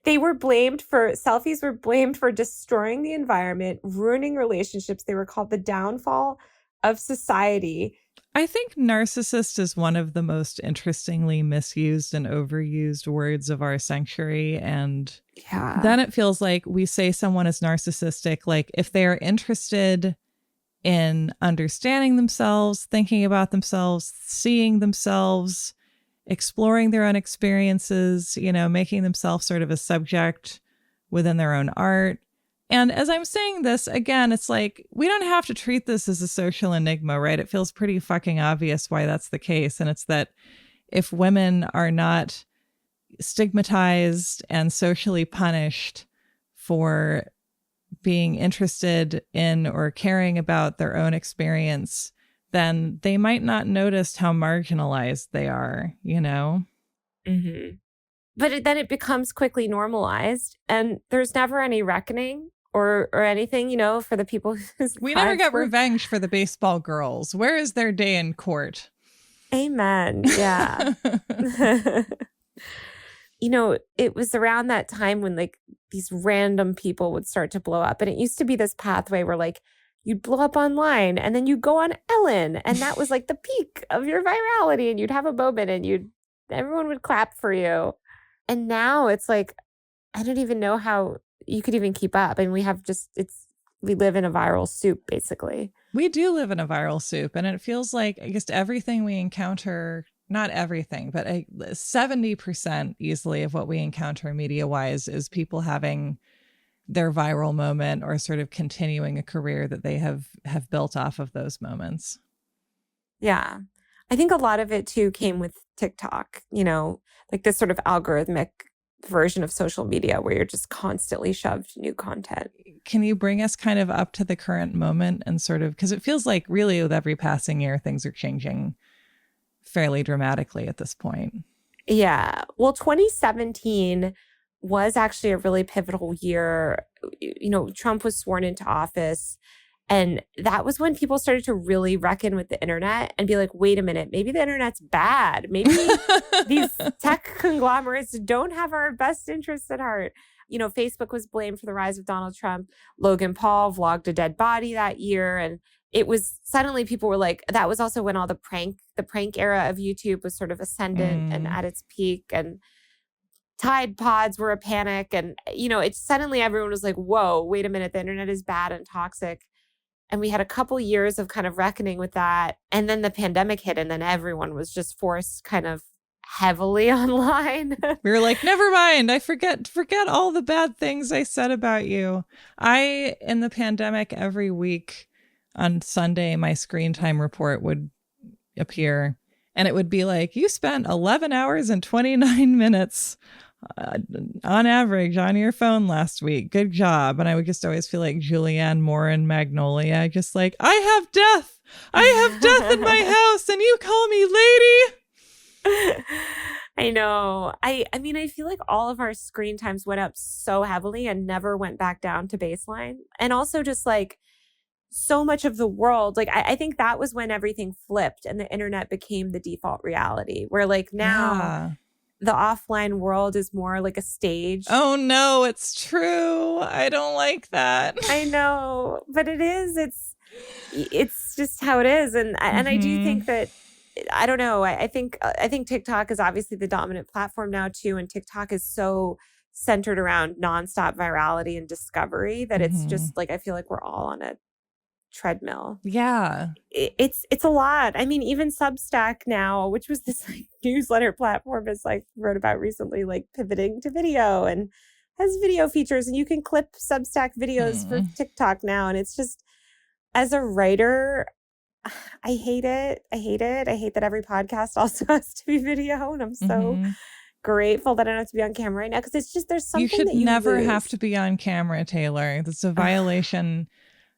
Selfies were blamed for destroying the environment, ruining relationships. They were called the downfall of society. I think narcissist is one of the most interestingly misused and overused words of our century. And then it feels like we say someone is narcissistic, like if they are interested in understanding themselves, thinking about themselves, seeing themselves, exploring their own experiences, making themselves sort of a subject within their own art. And as I'm saying this, again, it's like, we don't have to treat this as a social enigma, right? It feels pretty fucking obvious why that's the case. And it's that if women are not stigmatized and socially punished for being interested in or caring about their own experience, then they might not notice how marginalized they are, Mm-hmm. But then it becomes quickly normalized, and there's never any reckoning or anything, for the people whose we never got revenge for the baseball girls. Where is their day in court? Amen. Yeah. It was around that time when like these random people would start to blow up. And it used to be this pathway where like you'd blow up online and then you'd go on Ellen. And that was like the peak of your virality. And you'd have a moment and everyone would clap for you. And now it's like, I don't even know how you could even keep up. And we live in a viral soup, basically. We do live in a viral soup. And it feels like I guess everything we encounter, not everything, but 70% easily of what we encounter media-wise is people having their viral moment or sort of continuing a career that they have built off of those moments. Yeah. I think a lot of it too came with TikTok, like this sort of algorithmic version of social media where you're just constantly shoved new content. Can you bring us kind of up to the current moment and sort of, because it feels like really with every passing year, things are changing fairly dramatically at this point. Yeah. Well, 2017 was actually a really pivotal year. Trump was sworn into office. And that was when people started to really reckon with the internet and be like, wait a minute, maybe the internet's bad. Maybe these tech conglomerates don't have our best interests at heart. Facebook was blamed for the rise of Donald Trump. Logan Paul vlogged a dead body that year. And it was suddenly people were like, that was also when all the prank era of YouTube was sort of ascendant and at its peak. And Tide Pods were a panic. And, it's suddenly everyone was like, whoa, wait a minute, the internet is bad and toxic. And we had a couple years of kind of reckoning with that. And then the pandemic hit and then everyone was just forced kind of heavily online. We were like, never mind. I forget all the bad things I said about you. In the pandemic, every week on Sunday, my screen time report would appear and it would be like, you spent 11 hours and 29 minutes on average on your phone last week. Good job. And I would just always feel like Julianne Moore in Magnolia, just like, I have death in my house and you call me lady. I know. I mean, I feel like all of our screen times went up so heavily and never went back down to baseline. And also just like so much of the world, like I think that was when everything flipped and the internet became the default reality where like now the offline world is more like a stage. Oh no, it's true. I don't like that. I know, but it is. It's just how it is. And I do think that, I don't know. I think TikTok is obviously the dominant platform now too. And TikTok is so centered around nonstop virality and discovery that it's just like, I feel like we're all on a treadmill. Yeah. It's a lot. I mean, even Substack now, which was this like newsletter platform, is like wrote about recently, like pivoting to video and has video features, and you can clip Substack videos for TikTok now. And it's just, as a writer, I hate it. I hate it. I hate that every podcast also has to be video. And I'm so grateful that I don't have to be on camera right now, because it's just, there's something you should that you never lose. have to be on camera, Taylor. That's a violation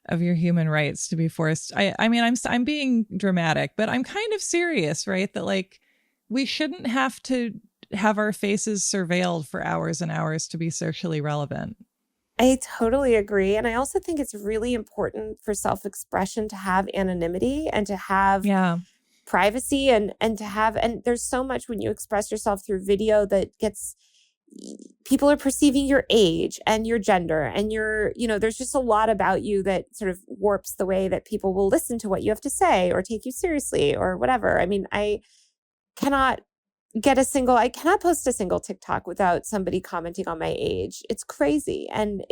of your human rights to be forced. I mean, I'm being dramatic, but I'm kind of serious, right? That like we shouldn't have to have our faces surveilled for hours and hours to be socially relevant. I totally agree. And I also think it's really important for self-expression to have anonymity and to have privacy and to have, and there's so much when you express yourself through video that gets, people are perceiving your age and your gender and your, there's just a lot about you that sort of warps the way that people will listen to what you have to say or take you seriously or whatever. I mean, I cannot post a single TikTok without somebody commenting on my age. It's crazy. And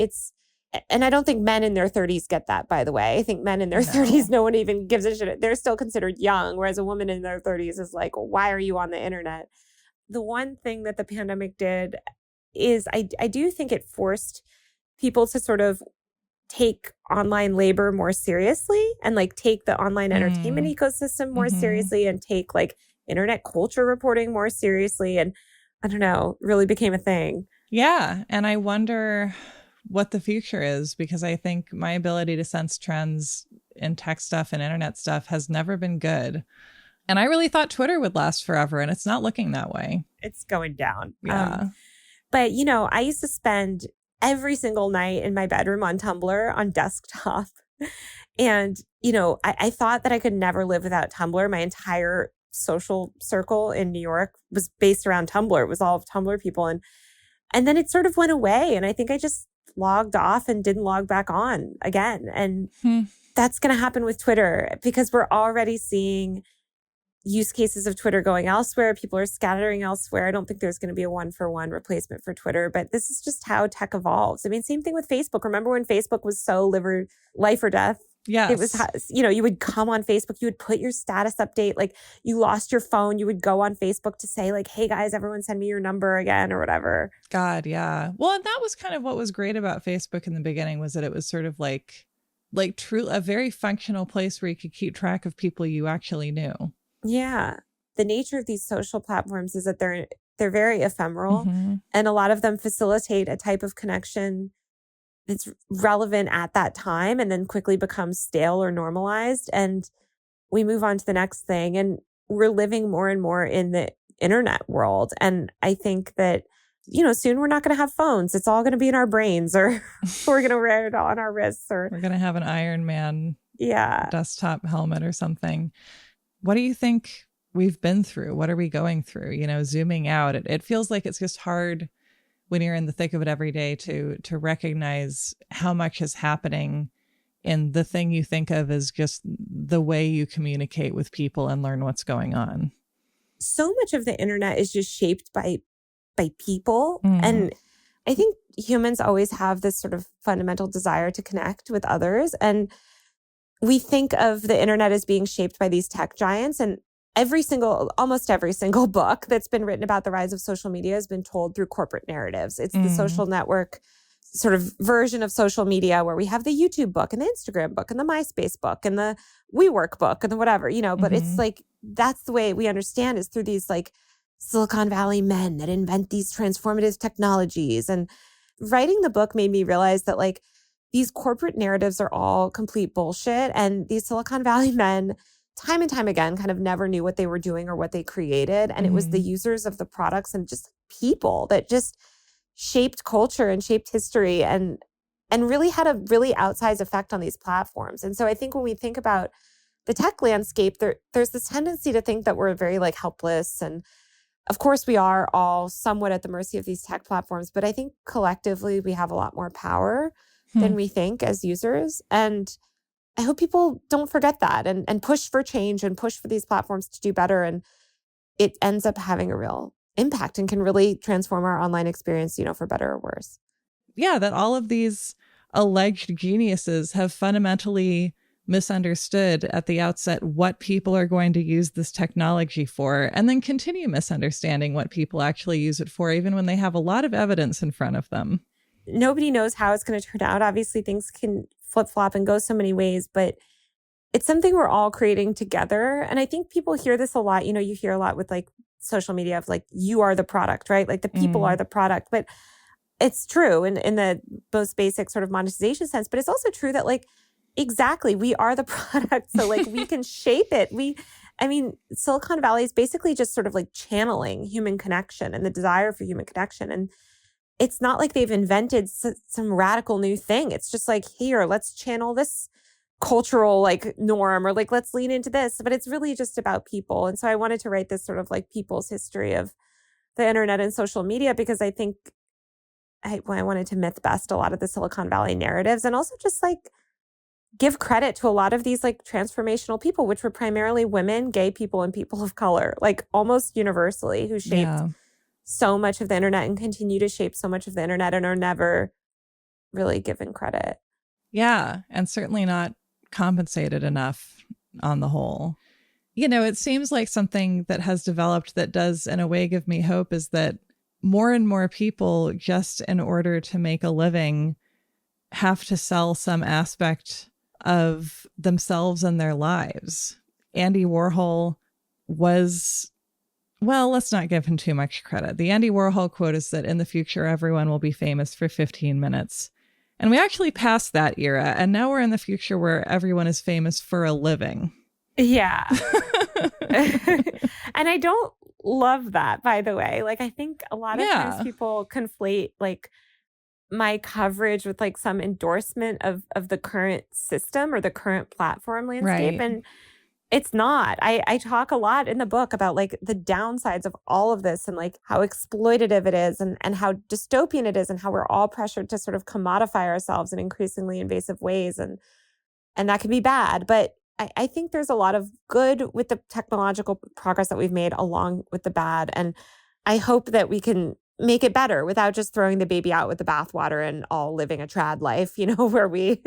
I don't think men in their 30s get that, by the way. I think men in their 30s, no one even gives a shit. They're still considered young, whereas a woman in their 30s is like, why are you on the internet? The one thing that the pandemic did is I do think it forced people to sort of take online labor more seriously and like take the online entertainment ecosystem more seriously and take like internet culture reporting more seriously. And I don't know, really became a thing. Yeah. And I wonder what the future is, because I think my ability to sense trends in tech stuff and internet stuff has never been good. And I really thought Twitter would last forever, and it's not looking that way. It's going down. Yeah. But, I used to spend every single night in my bedroom on Tumblr on desktop. And, I thought that I could never live without Tumblr. My entire social circle in New York was based around Tumblr. It was all of Tumblr people. And then it sort of went away. And I think I just logged off and didn't log back on again. And that's going to happen with Twitter, because we're already seeing use cases of Twitter going elsewhere. People are scattering elsewhere. I don't think there's going to be a one-for-one replacement for Twitter, but this is just how tech evolves. I mean, same thing with Facebook. Remember when Facebook was so life or death? Yes. It was, you would come on Facebook, you would put your status update, like you lost your phone, you would go on Facebook to say like, hey guys, everyone send me your number again or whatever. God, yeah. Well, and that was kind of what was great about Facebook in the beginning, was that it was sort of like true, a very functional place where you could keep track of people you actually knew. Yeah. The nature of these social platforms is that they're very ephemeral, and a lot of them facilitate a type of connection that's relevant at that time and then quickly becomes stale or normalized. And we move on to the next thing. And we're living more and more in the internet world. And I think that, soon we're not going to have phones. It's all going to be in our brains, or we're going to wear it on our wrists, or we're going to have an Iron Man desktop helmet or something. What do you think we've been through? What are we going through? Zooming out, it feels like it's just hard when you're in the thick of it every day to recognize how much is happening in the thing you think of as just the way you communicate with people and learn what's going on. So much of the internet is just shaped by people. And I think humans always have this sort of fundamental desire to connect with others. And we think of the internet as being shaped by these tech giants, and almost every single book that's been written about the rise of social media has been told through corporate narratives. It's the social network sort of version of social media, where we have the YouTube book and the Instagram book and the MySpace book and the WeWork book and the whatever, but it's like, that's the way we understand, is through these like Silicon Valley men that invent these transformative technologies. And writing the book made me realize that like these corporate narratives are all complete bullshit. And these Silicon Valley men, time and time again, kind of never knew what they were doing or what they created. And it was the users of the products and just people that just shaped culture and shaped history and really had a really outsized effect on these platforms. And so I think when we think about the tech landscape, there's this tendency to think that we're very like helpless. And of course we are all somewhat at the mercy of these tech platforms, but I think collectively we have a lot more power than we think as users. And I hope people don't forget that and push for change and push for these platforms to do better. And it ends up having a real impact and can really transform our online experience, for better or worse. Yeah, that all of these alleged geniuses have fundamentally misunderstood at the outset what people are going to use this technology for, and then continue misunderstanding what people actually use it for, even when they have a lot of evidence in front of them. Nobody knows how it's going to turn out. Obviously, things can flip-flop and go so many ways, but it's something we're all creating together. And I think people hear this a lot. You hear a lot with like social media of like, you are the product, right? Like the people are the product. But it's true in the most basic sort of monetization sense. But it's also true that like, exactly, we are the product. So like we can shape it. Silicon Valley is basically just sort of like channeling human connection and the desire for human connection. And it's not like they've invented some radical new thing. It's just like, here, let's channel this cultural like norm, or like, let's lean into this. But it's really just about people. And so I wanted to write this sort of like people's history of the internet and social media, because I think I wanted to myth bust a lot of the Silicon Valley narratives, and also just like give credit to a lot of these like transformational people, which were primarily women, gay people, and people of color, like almost universally, who shaped so much of the internet and continue to shape so much of the internet and are never really given credit. Yeah, and certainly not compensated enough on the whole. It seems like something that has developed that does in a way give me hope is that more and more people, just in order to make a living, have to sell some aspect of themselves and their lives. Andy Warhol was, well, let's not give him too much credit. The Andy Warhol quote is that in the future, everyone will be famous for 15 minutes. And we actually passed that era. And now we're in the future where everyone is famous for a living. Yeah. And I don't love that, by the way. Like, I think a lot of times people conflate like my coverage with like some endorsement of the current system or the current platform landscape. Right. And it's not. I talk a lot in the book about like the downsides of all of this and like how exploitative it is and how dystopian it is and how we're all pressured to sort of commodify ourselves in increasingly invasive ways. And that can be bad. But I think there's a lot of good with the technological progress that we've made along with the bad. And I hope that we can make it better without just throwing the baby out with the bathwater and all living a trad life, where we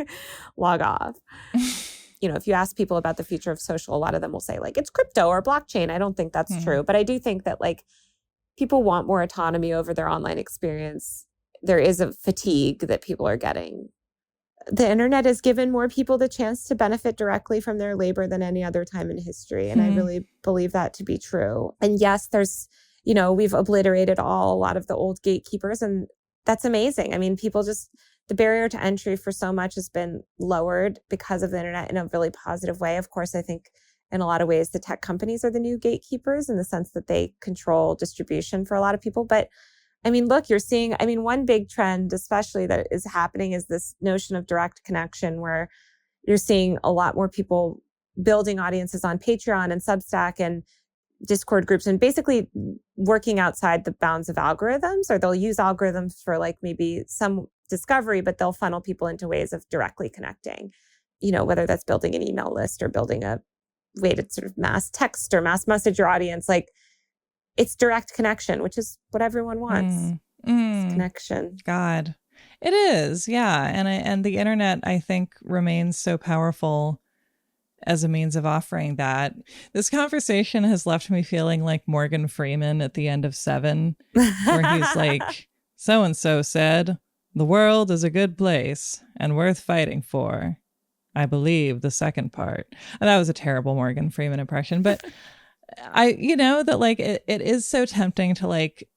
log off. If you ask people about the future of social, a lot of them will say like, it's crypto or blockchain. I don't think that's true. But I do think that like people want more autonomy over their online experience. There is a fatigue that people are getting. The internet has given more people the chance to benefit directly from their labor than any other time in history. And I really believe that to be true. And yes, there's, we've obliterated a lot of the old gatekeepers, and that's amazing. I mean, the barrier to entry for so much has been lowered because of the internet in a really positive way. Of course, I think in a lot of ways, the tech companies are the new gatekeepers in the sense that they control distribution for a lot of people. But I mean, look, you're seeing, one big trend, especially that is happening, is this notion of direct connection, where you're seeing a lot more people building audiences on Patreon and Substack and Discord groups, and basically working outside the bounds of algorithms, or they'll use algorithms for like maybe some discovery, but they'll funnel people into ways of directly connecting, whether that's building an email list or building a way to sort of mass text or mass message your audience. Like, it's direct connection, which is what everyone wants. It's connection. God, it is. Yeah. And the internet, I think, remains so powerful as a means of offering that. This conversation has left me feeling like Morgan Freeman at the end of Seven, where he's like, so-and-so said, the world is a good place and worth fighting for. I believe the second part. And that was a terrible Morgan Freeman impression, but that like it is so tempting to like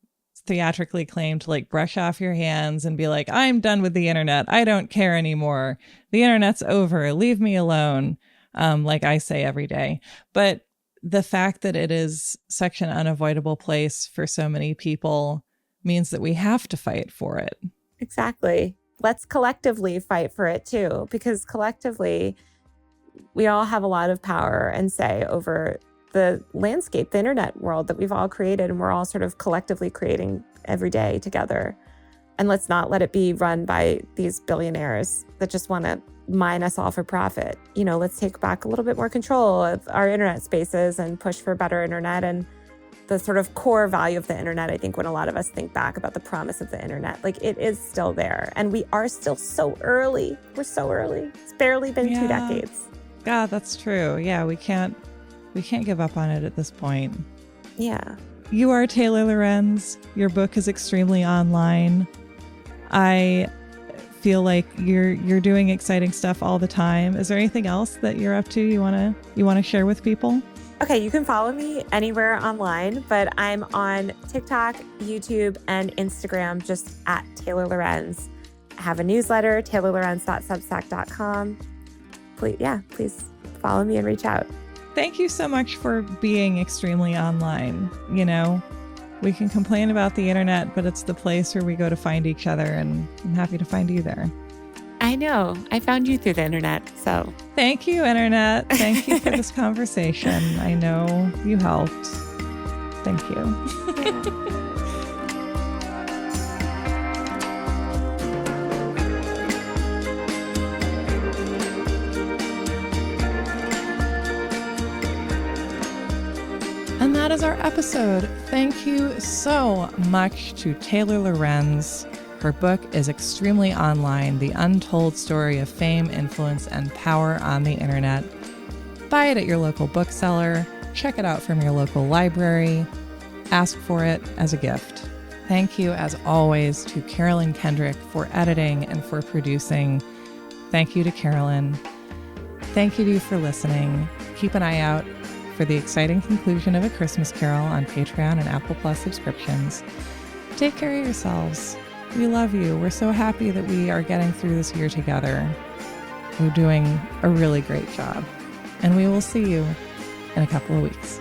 theatrically claim to like brush off your hands and be like, I'm done with the internet. I don't care anymore. The internet's over. Leave me alone. Like I say every day. But the fact that it is such an unavoidable place for so many people means that we have to fight for it. Exactly. Let's collectively fight for it too, because collectively we all have a lot of power and say over the landscape, the internet world that we've all created, and we're all sort of collectively creating every day together. And let's not let it be run by these billionaires that just want to mine us all for profit. Let's take back a little bit more control of our internet spaces and push for better internet and the sort of core value of the internet. I think when a lot of us think back about the promise of the internet, like it is still there, and we are still so early. We're so early. It's barely been 2 decades. God, that's true. Yeah, we can't give up on it at this point. Yeah. You are Taylor Lorenz. Your book is extremely online. I feel like you're doing exciting stuff all the time. Is there anything else that you're up to you want to share with people? Okay, you can follow me anywhere online, but I'm on TikTok, YouTube, and Instagram just at Taylor Lorenz. I have a newsletter, taylorlorenz.substack.com. Please follow me and reach out. Thank you so much for being extremely online. You know, we can complain about the internet, but it's the place where we go to find each other, and I'm happy to find you there. I know. I found you through the internet, so. Thank you, internet. Thank you for this conversation. I know you helped. Thank you. And that is our episode. Thank you so much to Taylor Lorenz. Her book is extremely online, The Untold Story of Fame, Influence, and Power on the Internet. Buy it at your local bookseller. Check it out from your local library. Ask for it as a gift. Thank you, as always, to Carolyn Kendrick for editing and for producing. Thank you to Carolyn. Thank you to you for listening. Keep an eye out for the exciting conclusion of A Christmas Carol on Patreon and Apple Plus subscriptions. Take care of yourselves. We love you. We're so happy that we are getting through this year together. We're doing a really great job. And we will see you in a couple of weeks.